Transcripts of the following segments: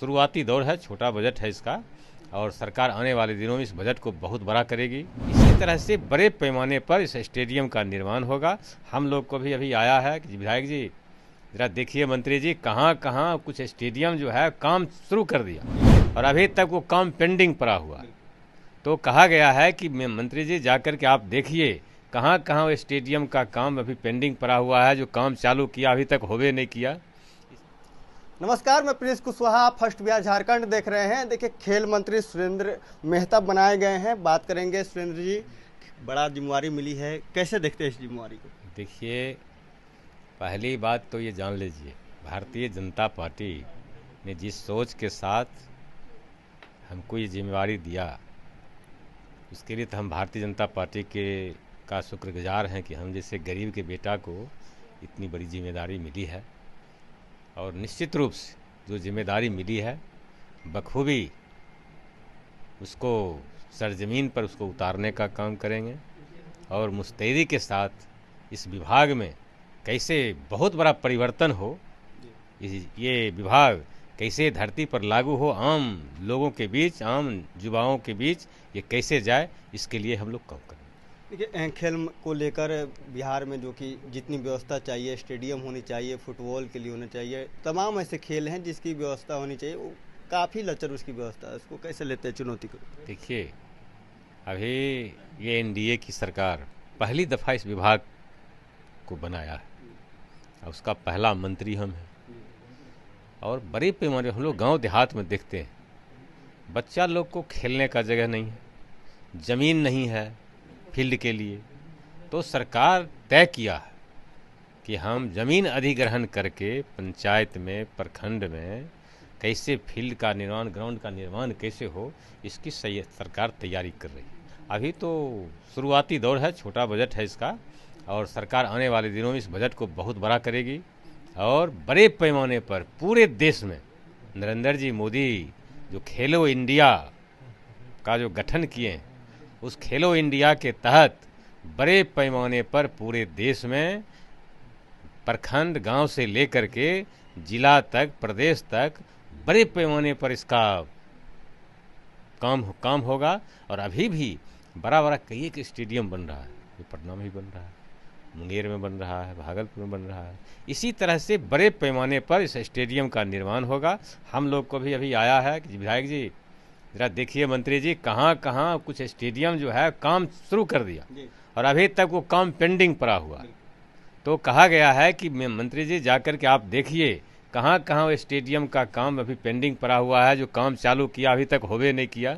शुरुआती दौर है, छोटा बजट है इसका, और सरकार आने वाले दिनों में इस बजट को बहुत बड़ा करेगी। इसी तरह से बड़े पैमाने पर इस स्टेडियम का निर्माण होगा। हम लोग को भी अभी आया है कि विधायक जी ज़रा देखिए, मंत्री जी कहाँ कहाँ कुछ स्टेडियम जो है काम शुरू कर दिया और अभी तक वो काम पेंडिंग पड़ा हुआ। तो कहा गया है कि मंत्री जी जाकर के आप देखिए कहाँ कहाँ वो स्टेडियम का काम अभी पेंडिंग पड़ा हुआ है, जो काम चालू किया अभी तक होवे नहीं किया। नमस्कार, मैं प्रिंस कुशवाहा, फर्स्ट बिहार झारखंड देख रहे हैं। देखिए, खेल मंत्री सुरेंद्र मेहता बनाए गए हैं। बात करेंगे सुरेंद्र जी, बड़ा जिम्मेवारी मिली है, कैसे देखते हैं इस जिम्मेवारी को? देखिए, पहली बात तो ये जान लीजिए, भारतीय जनता पार्टी ने जिस सोच के साथ हमको ये जिम्मेवारी दिया, उसके लिए तो हम भारतीय जनता पार्टी का शुक्रगुजार हैं कि हम जैसे गरीब के बेटा को इतनी बड़ी जिम्मेदारी मिली है। और निश्चित रूप से जो जिम्मेदारी मिली है बखूबी उसको सरजमीन पर उसको उतारने का काम करेंगे और मुस्तैदी के साथ इस विभाग में कैसे बहुत बड़ा परिवर्तन हो, ये विभाग कैसे धरती पर लागू हो, आम लोगों के बीच, आम युवाओं के बीच ये कैसे जाए, इसके लिए हम लोग काम करेंगे। देखिए, खेल को लेकर बिहार में जो कि जितनी व्यवस्था चाहिए, स्टेडियम होनी चाहिए, फुटबॉल के लिए होना चाहिए, तमाम ऐसे खेल हैं जिसकी व्यवस्था होनी चाहिए, वो काफ़ी लचर उसकी व्यवस्था है। उसको कैसे लेते हैं चुनौती को? देखिए, अभी ये एनडीए की सरकार पहली दफ़ा इस विभाग को बनाया है और उसका पहला मंत्री हम हैं। और बड़े पैमाने हम लोग गांव देहात में देखते हैं, बच्चा लोग को खेलने का जगह नहीं है, ज़मीन नहीं है फील्ड के लिए। तो सरकार तय किया है कि हम ज़मीन अधिग्रहण करके पंचायत में, प्रखंड में कैसे फील्ड का निर्माण, ग्राउंड का निर्माण कैसे हो, इसकी सही सरकार तैयारी कर रही है। अभी तो शुरुआती दौर है, छोटा बजट है इसका, और सरकार आने वाले दिनों में इस बजट को बहुत बड़ा करेगी और बड़े पैमाने पर पूरे देश में नरेंद्र जी मोदी जो खेलो इंडिया का जो गठन किए हैं, उस खेलो इंडिया के तहत बड़े पैमाने पर पूरे देश में प्रखंड, गांव से लेकर के जिला तक, प्रदेश तक बड़े पैमाने पर इसका काम होगा। और अभी भी बड़ा बड़ा कई एक स्टेडियम बन रहा है, ये पटना में ही बन रहा है, मुंगेर में बन रहा है, भागलपुर में बन रहा है। इसी तरह से बड़े पैमाने पर इस स्टेडियम का निर्माण होगा। हम लोग को भी अभी आया है कि विधायक जी ज़रा देखिए, मंत्री जी कहाँ कहाँ कुछ स्टेडियम जो है काम शुरू कर दिया और अभी तक वो काम पेंडिंग पड़ा हुआ। तो कहा गया है कि मंत्री जी जाकर के आप देखिए कहाँ कहाँ वो स्टेडियम का काम अभी पेंडिंग पड़ा हुआ है, जो काम चालू किया अभी तक होवे नहीं किया।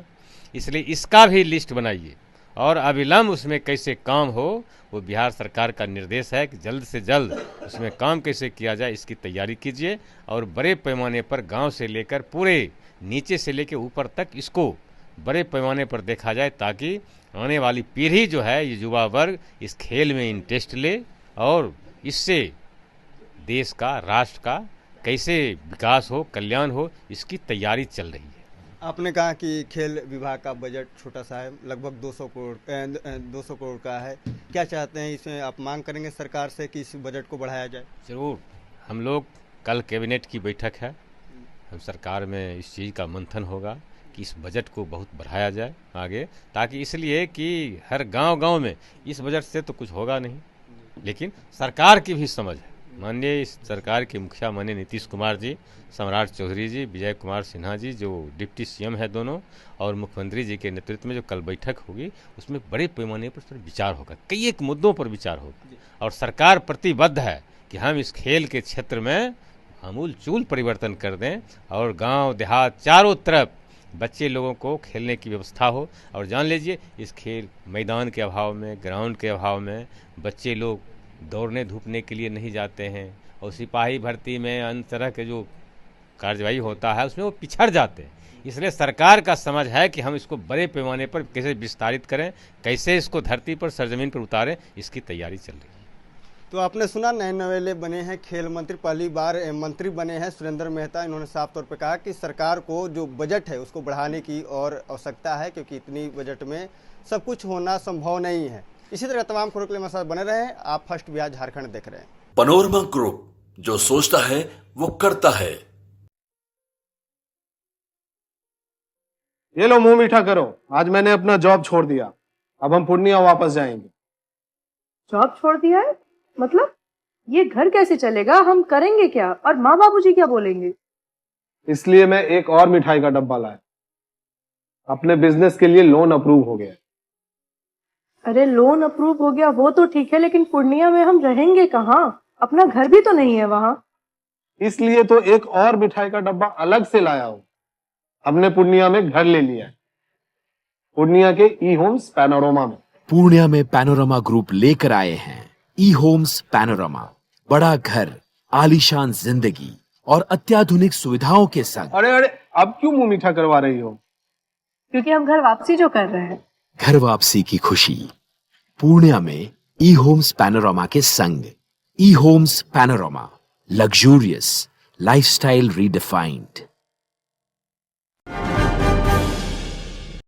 इसलिए इसका भी लिस्ट बनाइए और अविलंब उसमें कैसे काम हो, वो बिहार सरकार का निर्देश है कि जल्द से जल्द उसमें काम कैसे किया जाए, इसकी तैयारी कीजिए। और बड़े पैमाने पर गांव से लेकर पूरे नीचे से लेकर ऊपर तक इसको बड़े पैमाने पर देखा जाए, ताकि आने वाली पीढ़ी जो है, ये युवा वर्ग इस खेल में इंटरेस्ट ले और इससे देश का, राष्ट्र का कैसे विकास हो, कल्याण हो, इसकी तैयारी चल रही है। आपने कहा कि खेल विभाग का बजट छोटा सा है, लगभग 200 करोड़ का है। क्या चाहते हैं इसमें? आप मांग करेंगे सरकार से कि इस बजट को बढ़ाया जाए? जरूर, हम लोग कल कैबिनेट की बैठक है, हम सरकार में इस चीज़ का मंथन होगा कि इस बजट को बहुत बढ़ाया जाए आगे, ताकि इसलिए कि हर गांव में इस बजट से तो कुछ होगा नहीं, लेकिन सरकार की भी समझ है। माननीय इस सरकार के मुखिया माननीय नीतीश कुमार जी, सम्राट चौधरी जी, विजय कुमार सिन्हा जी जो डिप्टी सीएम है दोनों, और मुख्यमंत्री जी के नेतृत्व में जो कल बैठक होगी, उसमें बड़े पैमाने पर विचार होगा, कई एक मुद्दों पर विचार होगा। और सरकार प्रतिबद्ध है कि हम इस खेल के क्षेत्र में आमूल-चूल परिवर्तन कर दें और गांव देहात चारों तरफ बच्चे लोगों को खेलने की व्यवस्था हो। और जान लीजिए, इस खेल मैदान के अभाव में, ग्राउंड के अभाव में बच्चे लोग दौड़ने धूपने के लिए नहीं जाते हैं, और सिपाही भर्ती में अन्य तरह के जो कार्यवाही होता है उसमें वो पिछड़ जाते हैं। इसलिए सरकार का समझ है कि हम इसको बड़े पैमाने पर कैसे विस्तारित करें, कैसे इसको धरती पर, सरजमीन पर उतारें, इसकी तैयारी चल रही है। तो आपने सुना, नए नवेले बने हैं खेल मंत्री, पहली बार मंत्री बने हैं सुरेंद्र मेहता। इन्होंने साफ तौर पर कहा कि सरकार को जो बजट है उसको बढ़ाने की और आवश्यकता है, क्योंकि इतनी बजट में सब कुछ होना संभव नहीं है। इसी तरह तमाम खबरों के लिए हमारे साथ बने रहें। आप फर्स्ट बिहार झारखंड देख रहे हैं। पनोरमा ग्रुप, जो सोचता है वो करता है। ये लो मुंह मीठा करो, आज मैंने अपना जॉब छोड़ दिया, अब हम पूर्णिया वापस जाएंगे। जॉब छोड़ दिया है? मतलब ये घर कैसे चलेगा? हम करेंगे क्या? और माँ बाबूजी क्या बोलेंगे? इसलिए मैं एक और मिठाई का डब्बा लाया, अपने बिजनेस के लिए लोन अप्रूव हो गया। अरे लोन अप्रूव हो गया वो तो ठीक है, लेकिन पूर्णिया में हम रहेंगे कहाँ? अपना घर भी तो नहीं है वहां। इसलिए तो एक और मिठाई का डब्बा अलग से लाया हूं। हमने पूर्णिया में घर ले लिया है, पूर्णिया के ई होम्स पैनोरमा में। पूर्णिया में पैनोरमा ग्रुप लेकर आए हैं ई होम्स पैनोरमा, बड़ा घर, आलीशान जिंदगी और अत्याधुनिक सुविधाओं के संग। अरे अरे, अब क्यों मुंह मीठा करवा रही हो? क्योंकि हम घर वापसी जो कर रहे हैं। घर वापसी की खुशी पूर्णिया में ई होम्स पैनोरमा के संग। E homes panorama, luxurious lifestyle redefined.